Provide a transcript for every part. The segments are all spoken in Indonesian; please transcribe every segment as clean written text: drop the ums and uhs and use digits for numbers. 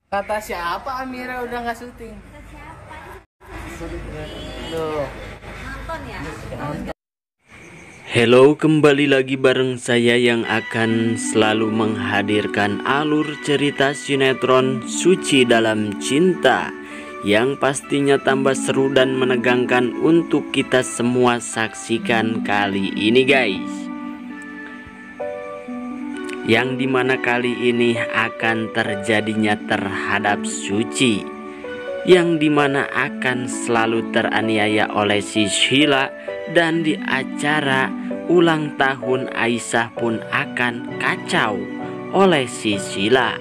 Kata siapa Amira udah nggak syuting? Loh. Nonton ya? Hello, kembali lagi bareng saya yang akan selalu menghadirkan alur cerita sinetron Suci Dalam Cinta yang pastinya tambah seru dan menegangkan untuk kita semua saksikan kali ini guys. Yang dimana kali ini akan terjadinya terhadap Suci, yang dimana akan selalu teraniaya oleh si Sheila, dan di acara ulang tahun Aisyah pun akan kacau oleh si Sheila.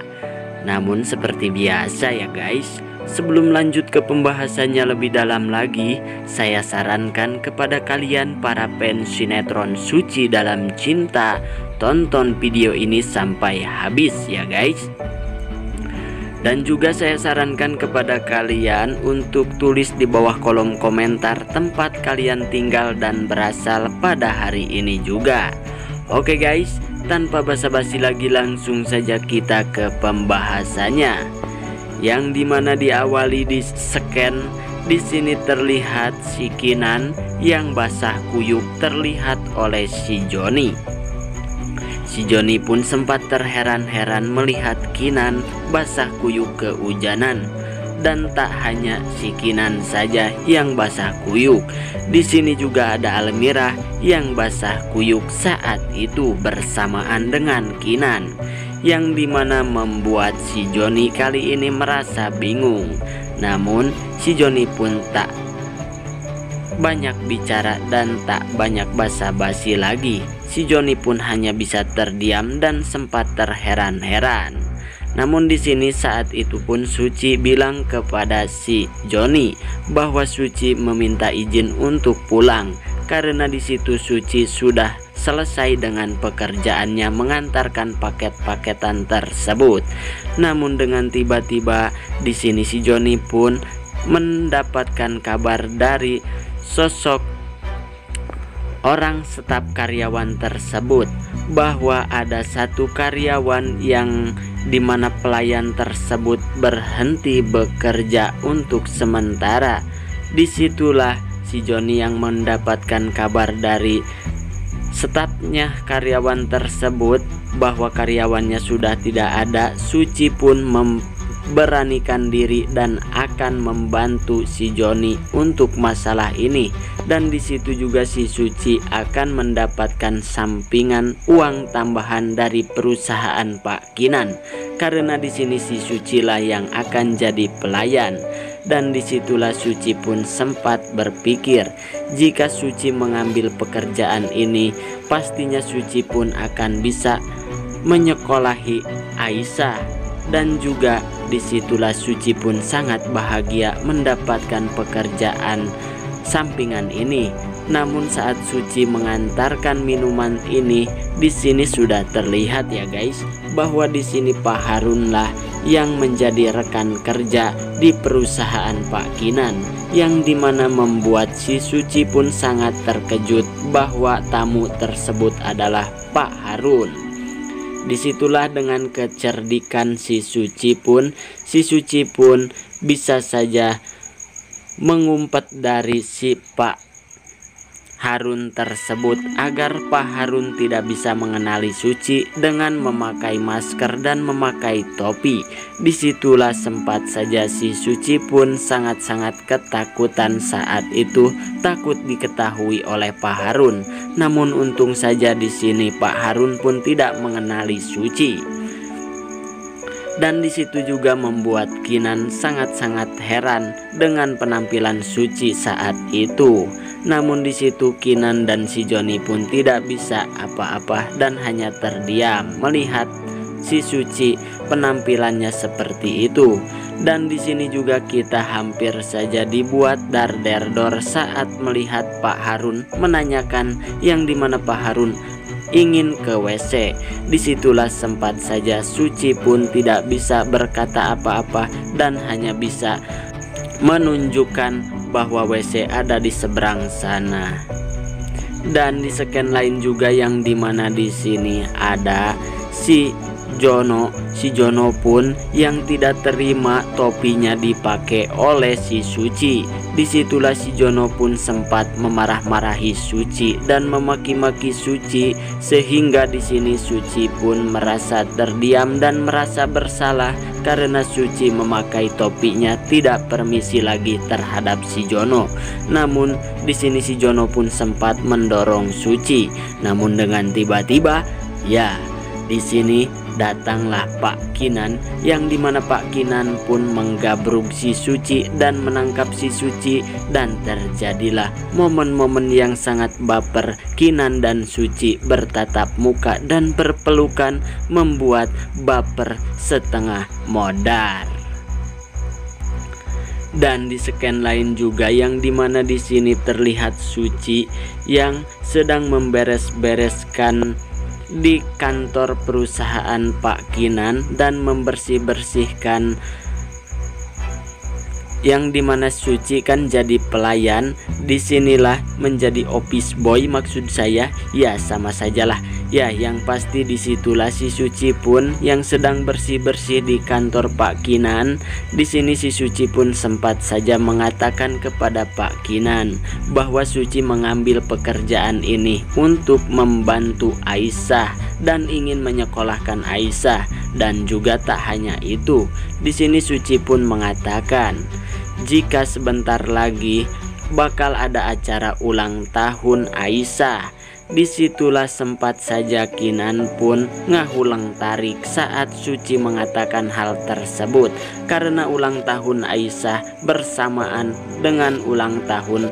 Namun seperti biasa ya guys, sebelum lanjut ke pembahasannya lebih dalam lagi, saya sarankan kepada kalian para fans sinetron Suci Dalam Cinta, tonton video ini sampai habis ya guys. Dan juga saya sarankan kepada kalian untuk tulis di bawah kolom komentar tempat kalian tinggal dan berasal pada hari ini juga. Oke guys, tanpa basa-basi lagi langsung saja kita ke pembahasannya. Yang dimana diawali di scan, di sini terlihat si Kinan yang basah kuyup terlihat oleh si Joni. Si Joni pun sempat terheran-heran melihat Kinan basah kuyup kehujanan. Dan tak hanya si Kinan saja yang basah kuyup, di sini juga ada Almira yang basah kuyup saat itu bersamaan dengan Kinan, yang dimana membuat si Joni kali ini merasa bingung. Namun si Joni pun tak banyak bicara dan tak banyak basa-basi lagi. Si Joni pun hanya bisa terdiam dan sempat terheran-heran. Namun di sini saat itu pun Suci bilang kepada si Joni bahwa Suci meminta izin untuk pulang karena di situ Suci sudah selesai dengan pekerjaannya mengantarkan paket-paketan tersebut. Namun dengan tiba-tiba di sini si Joni pun mendapatkan kabar dari sosok orang staf karyawan tersebut bahwa ada satu karyawan yang dimana pelayan tersebut berhenti bekerja untuk sementara. Disitulah si Joni yang mendapatkan kabar dari stafnya karyawan tersebut bahwa karyawannya sudah tidak ada. Suci pun memberanikan diri dan akan membantu si Joni untuk masalah ini. Dan di situ juga si Suci akan mendapatkan sampingan uang tambahan dari perusahaan Pak Kinan, karena di sini si Suci lah yang akan jadi pelayan. Dan disitulah Suci pun sempat berpikir, jika Suci mengambil pekerjaan ini, pastinya Suci pun akan bisa menyekolahi Aisyah. Dan juga disitulah Suci pun sangat bahagia mendapatkan pekerjaan sampingan ini. Namun saat Suci mengantarkan minuman ini, di sini sudah terlihat ya guys, bahwa di sini Pak Harun lah yang menjadi rekan kerja di perusahaan Pak Kinan, yang dimana membuat si Suci pun sangat terkejut bahwa tamu tersebut adalah Pak Harun. Disitulah dengan kecerdikan si Suci pun bisa saja mengumpet dari si Pak Harun tersebut agar Pak Harun tidak bisa mengenali Suci dengan memakai masker dan memakai topi. Disitulah sempat saja si Suci pun sangat-sangat ketakutan saat itu, takut diketahui oleh Pak Harun. Namun untung saja di sini Pak Harun pun tidak mengenali Suci. Dan di situ juga membuat Kinan sangat-sangat heran dengan penampilan Suci saat itu. Namun di situ Kinan dan si Joni pun tidak bisa apa-apa dan hanya terdiam melihat si Suci penampilannya seperti itu. Dan di sini juga kita hampir saja dibuat dar-der-dor saat melihat Pak Harun menanyakan yang dimana Pak Harun ingin ke WC. Disitulah sempat saja Suci pun tidak bisa berkata apa-apa dan hanya bisa menunjukkan bahwa WC ada di seberang sana. Dan di scan lain juga yang dimana di sini ada si Si Jono pun yang tidak terima topinya dipakai oleh si Suci. Disitulah si Jono pun sempat memarah-marahi Suci dan memaki-maki Suci, sehingga di sini Suci pun merasa terdiam dan merasa bersalah karena Suci memakai topinya tidak permisi lagi terhadap si Jono. Namun di sini si Jono pun sempat mendorong Suci. Namun dengan tiba-tiba, ya, di sini datanglah Pak Kinan, yang dimana Pak Kinan pun menggabruk si Suci dan menangkap si Suci, dan terjadilah momen-momen yang sangat baper. Kinan dan Suci bertatap muka dan berpelukan, membuat baper setengah modar. Dan di scan lain juga, yang dimana di sini terlihat Suci yang sedang memberes-bereskan di kantor perusahaan Pak Kinan dan membersih-bersihkan, yang dimana Suci kan jadi pelayan, disinilah menjadi office boy maksud saya. Ya sama sajalah ya, yang pasti disitulah si Suci pun yang sedang bersih-bersih di kantor Pak Kinan. Di sini si Suci pun sempat saja mengatakan kepada Pak Kinan bahwa Suci mengambil pekerjaan ini untuk membantu Aisyah dan ingin menyekolahkan Aisyah. Dan juga tak hanya itu, di sini Suci pun mengatakan jika sebentar lagi bakal ada acara ulang tahun Aisyah. Disitulah sempat saja Kinan pun ngahulang tarik saat Suci mengatakan hal tersebut, karena ulang tahun Aisyah bersamaan dengan ulang tahun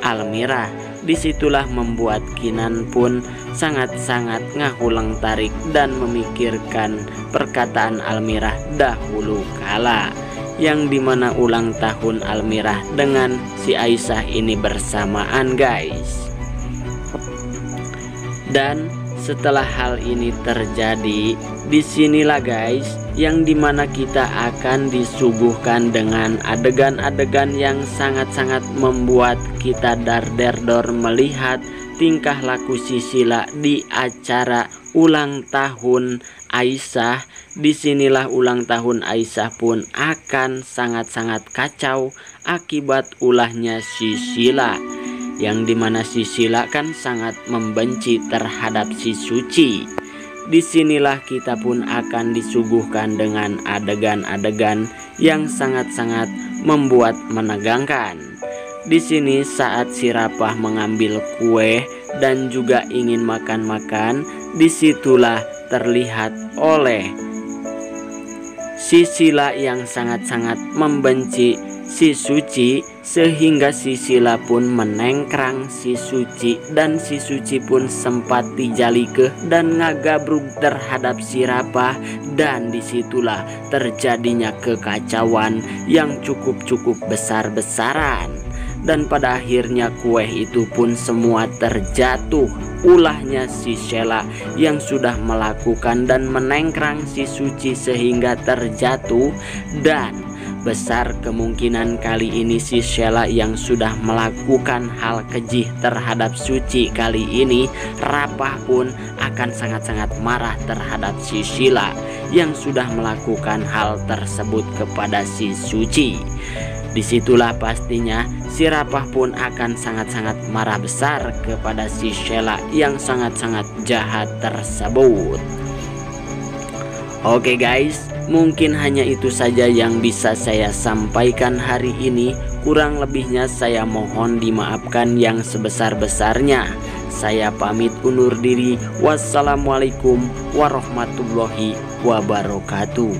Almirah. Disitulah membuat Kinan pun sangat-sangat ngahulang tarik dan memikirkan perkataan Almirah dahulu kala, yang dimana ulang tahun Almirah dengan si Aisyah ini bersamaan guys. Dan setelah hal ini terjadi, disinilah guys yang dimana kita akan disuguhkan dengan adegan-adegan yang sangat-sangat membuat kita dar-der-dor melihat tingkah laku si Sheila di acara ulang tahun Aisyah. Disinilah ulang tahun Aisyah pun akan sangat-sangat kacau akibat ulahnya si Sheila, yang dimana si Sheila kan sangat membenci terhadap si Suci. Disinilah kita pun akan disuguhkan dengan adegan-adegan yang sangat-sangat membuat menegangkan. Di sini saat si Rapah mengambil kue dan juga ingin makan-makan, disitulah terlihat oleh si Sheila yang sangat-sangat membenci si Suci, sehingga si Sheila pun menengkrang si Suci, dan si Suci pun sempat dijalikeh dan ngagabruk terhadap si Rapah. Dan disitulah terjadinya kekacauan yang cukup besar-besaran, dan pada akhirnya kue itu pun semua terjatuh. Ulahnya si Sheila yang sudah melakukan dan menengkrang si Suci sehingga terjatuh, dan besar kemungkinan kali ini si Sheila yang sudah melakukan hal keji terhadap Suci kali ini, Rapah pun akan sangat-sangat marah terhadap si Sheila yang sudah melakukan hal tersebut kepada si Suci. Disitulah pastinya si Rapah pun akan sangat-sangat marah besar kepada si Sheila yang sangat-sangat jahat tersebut. Oke guys, mungkin hanya itu saja yang bisa saya sampaikan hari ini. Kurang lebihnya saya mohon dimaafkan yang sebesar-besarnya. Saya pamit undur diri. Wassalamualaikum warahmatullahi wabarakatuh.